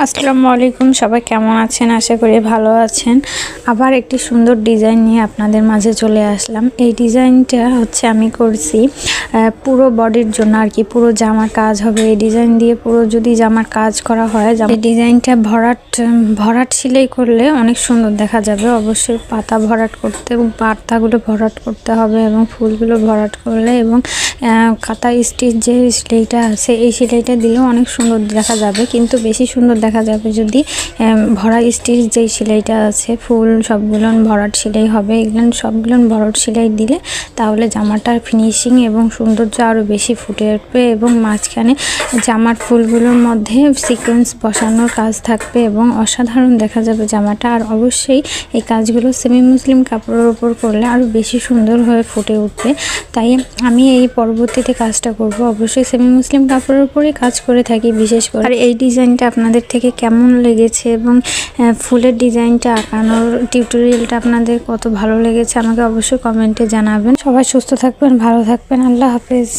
আসসালামু আলাইকুম, সবাই কেমন আছেন? আশা করি ভালো আছেন। আবার একটি সুন্দর ডিজাইন নিয়ে আপনাদের মাঝে চলে আসলাম। এই ডিজাইনটা হচ্ছে আমি করছি পুরো বডির জন্য আর কি, পুরো জামার কাজ হবে এই ডিজাইন দিয়ে। পুরো যদি জামার কাজ করা হয়, এই ডিজাইনটা ভরাট সেলাই করলে অনেক সুন্দর দেখা যাবে। অবশ্যই পাতা ভরাট করতে এবং পাতাগুলো ভরাট করতে হবে এবং ফুলগুলো ভরাট করলে এবং কাটা স্টিচ যে সেলাইটা আছে এই সেলাইটা দিলেও অনেক সুন্দর দেখা যাবে। কিন্তু বেশি সুন্দর দেখা যাবে যদি ভরা স্টিচ যেই সেলাইটা আছে, ফুল সবগুলো ভরাট সেলাই হবে। এগুলো সবগুলো ভরাট সেলাই দিলে তাহলে জামাটার ফিনিশিং এবং সৌন্দর্য আরও বেশি ফুটে উঠবে এবং মাঝখানে জামার ফুলগুলোর মধ্যে সিকোয়েন্স বসানোর কাজ থাকবে এবং অসাধারণ দেখা যাবে জামাটা। আর অবশ্যই এই কাজগুলো সেমি মুসলিম কাপড়ের উপর করলে আরও বেশি সুন্দর হয়ে ফুটে উঠবে। তাই আমি এই পরবর্তীতে কাজটা করব অবশ্যই সেমি মুসলিম কাপড়ের উপরেই কাজ করে থাকি বিশেষ করে। আর এই ডিজাইনটা আপনাদের থেকে কেমন লেগেছে এবং ফুলের ডিজাইনটা আঁকানোর টিউটোরিয়ালটা আপনাদের কত ভালো লেগেছে আমাকে অবশ্যই কমেন্টে জানাবেন। সবাই সুস্থ থাকবেন, ভালো থাকবেন। আল্লাহ হাফেজ।